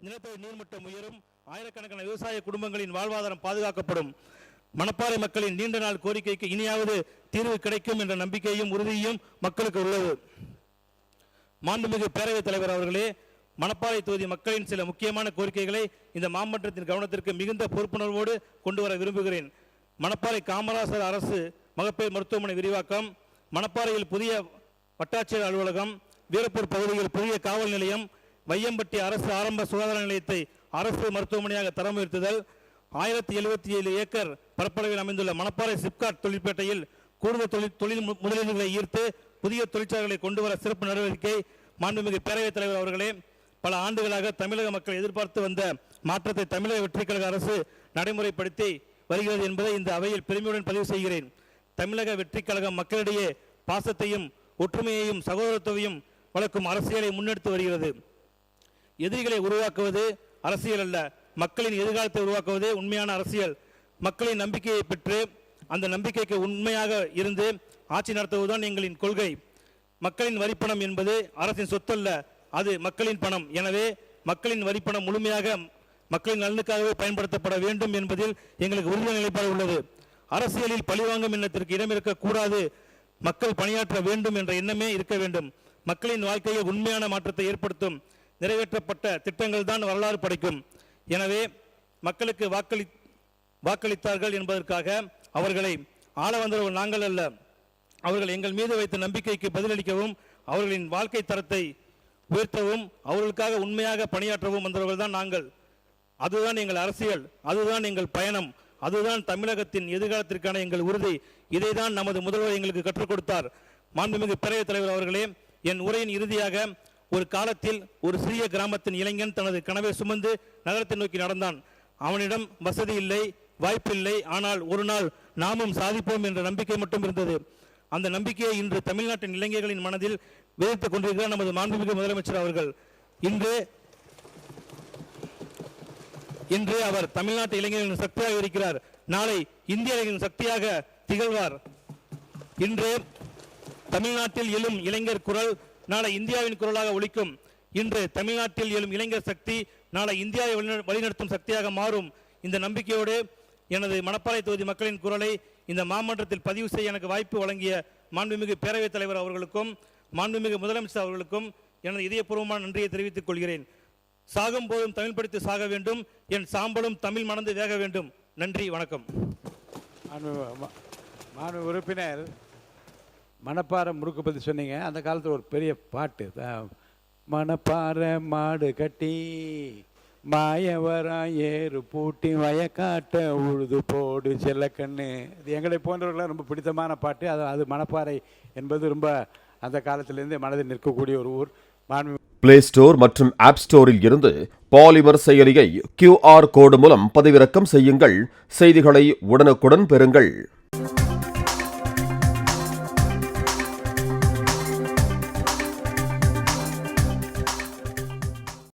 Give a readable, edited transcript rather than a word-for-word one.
நிலத்தடி நீர்மட்டம் உயரும், ஆயிரக்கணக்கான விவசாய குடும்பங்களின் வாழ்வாதாரம் பாதுகாக்கப்படும். மணப்பாறை மக்களின் நீண்ட நாள் கோரிக்கைக்கு இனியாவது தீர்வு கிடைக்கும் என்ற நம்பிக்கையும் உறுதியும் மக்களுக்கு உள்ளது. மாண்புமிகு பேரவைத் தலைவர் அவர்களே, மணப்பாறை தொகுதி மக்களின் சில முக்கியமான கோரிக்கைகளை இந்த மாமன்றத்தின் கவனத்திற்கு மிகுந்த பொறுப்புணர்வோடு கொண்டு வர விரும்புகிறேன். மணப்பாறை காமராசர் அரசு மகப்பேறு மருத்துவமனை விரிவாக்கம், மணப்பாறையில் புதிய வட்டாட்சியர் அலுவலகம், வீரப்பூர் பகுதியில் புதிய காவல் நிலையம், வையம்பட்டி அரசு ஆரம்ப சுகாதார நிலையத்தை அரசு மருத்துவமனையாக தரம் உயர்த்துதல், 1077 ஏக்கர் பரப்பளவில் அமைந்துள்ள மணப்பாறை சிப்காட் தொழிற்பேட்டையில் கூடுதல் தொழில் முதலீடுகளை ஈர்த்து புதிய தொழிற்சாலைகளை கொண்டு வர சிறப்பு நடவடிக்கை. மாண்புமிகு பேரவைத் தலைவர் அவர்களே, பல ஆண்டுகளாக தமிழக மக்கள் எதிர்பார்த்து வந்த மாற்றத்தை தமிழக வெற்றிக் கழக அரசு நடைமுறைப்படுத்தி வருகிறது என்பதை இந்த அவையில் பெருமையுடன் பதிவு செய்கிறேன். தமிழக வெற்றிக் கழகம் மக்களிடையே பாசத்தையும் ஒற்றுமையையும் சகோதரத்துவையும் வளர்க்கும் அரசியலை முன்னெடுத்து வருகிறது. எதிரிகளை உருவாக்குவது அரசியல் அல்ல, மக்களின் எதிர்காலத்தை உருவாக்குவதே உண்மையான அரசியல். மக்களின் நம்பிக்கையை பெற்று அந்த நம்பிக்கைக்கு உண்மையாக இருந்து ஆட்சி நடத்துவதுதான் எங்களின் கொள்கை. மக்களின் வரிப்பணம் என்பது அரசின் சொத்தல்ல, அது மக்களின் பணம். எனவே மக்களின் வரிப்பணம் முழுமையாக மக்களின் நலனுக்காகவே பயன்படுத்தப்பட வேண்டும் என்பதில் எங்களுக்கு உறுதியான நிலைப்பாடு உள்ளது. அரசியலில் பழிவாங்கும் எண்ணத்திற்கு இடம் இருக்கக்கூடாது. மக்கள் பணியாற்ற வேண்டும் என்ற எண்ணமே இருக்க வேண்டும். மக்களின் வாழ்க்கையில் உண்மையான மாற்றத்தை ஏற்படுத்தும் நிறைவேற்றப்பட்ட திட்டங்கள் தான் வரலாறு படைக்கும். எனவே மக்களுக்கு வாக்களித்தார்கள் என்பதற்காக அவர்களை ஆள வந்தவர்கள் நாங்கள் அல்ல. அவர்கள் எங்கள் மீது வைத்த நம்பிக்கைக்கு பதிலளிக்கவும் அவர்களின் வாழ்க்கை தரத்தை உயர்த்தவும் அவர்களுக்காக உண்மையாக பணியாற்றவும் வந்தவர்கள் தான் நாங்கள். அதுதான் எங்கள் அரசியல், அதுதான் எங்கள் பயணம், அதுதான் தமிழகத்தின் எதிர்காலத்திற்கான எங்கள் உறுதி. இதைதான் நமது முதல்வர் எங்களுக்கு கற்றுக் கொடுத்தார். மாண்புமிகு பேரவைத் தலைவர் அவர்களே, என் உரையின் இறுதியாக, ஒரு காலத்தில் ஒரு சிறிய கிராமத்தின் இளைஞன் தனது கனவை சுமந்து நகரத்தை நோக்கி நடந்தான். அவனிடம் வசதி இல்லை, வாய்ப்பில்லை. ஆனால் ஒரு நாள் நாமும் சாதிப்போம் என்ற நம்பிக்கை மட்டும் இருந்தது. அந்த நம்பிக்கையை இன்று தமிழ்நாட்டின் இளைஞர்களின் மனதில் விதைத்துக் கொண்டிருக்கிறார் நமது மாண்புமிகு முதலமைச்சர் அவர்கள். இன்று அவர் தமிழ்நாட்டு இளைஞர்களின் சக்தியாக இருக்கிறார். நாளை இந்திய இளைஞரின் சக்தியாக திகழ்வார். இன்று தமிழ்நாட்டில் எழும் இளைஞர் குரல் நாளை இந்தியாவின் குரலாக ஒலிக்கும். இன்று தமிழ்நாட்டில் எழும் இளைஞர் சக்தி நாளை இந்தியாவை வழிநடத்தும் சக்தியாக மாறும். இந்த நம்பிக்கையோடு எனது மணப்பாறை தொகுதி மக்களின் குரலை இந்த மாமன்றத்தில் பதிவு செய்ய எனக்கு வாய்ப்பு வழங்கிய மாண்புமிகு பேரவைத் தலைவர் அவர்களுக்கும் மாண்புமிகு முதலமைச்சர் அவர்களுக்கும் எனது இதயபூர்வமான நன்றியை தெரிவித்துக் கொள்கிறேன். சாகும் போதும் தமிழ் படித்து சாக வேண்டும், என் சாம்பலும் தமிழ் மணந்து வேக வேண்டும். நன்றி, வணக்கம். மாண்பு உறுப்பினர், மணப்பாறை முறுக்கு பற்றி சொன்னீங்க. அந்த காலத்தில் ஒரு பெரிய பாட்டு, மணப்பாறை மாடு கட்டி மாயவரா ஏறு பூட்டி வயக்காட்ட உழுது போடு செல்லக்கண்ணு. இது எங்களை போன்றவர்களாம் ரொம்ப பிடித்தமான பாட்டு. அது மணப்பாறை என்பது ரொம்ப அந்த காலத்திலிருந்து மனதில் நிற்கக்கூடிய ஒரு ஊர். பிளே ஸ்டோர் மற்றும் ஆப் ஸ்டோரில் இருந்து பாலிமர் செயலியை QR கோடு மூலம் பதிவிறக்கம் செய்யுங்கள். செய்திகளை உடனுக்குடன் பெறுங்கள்.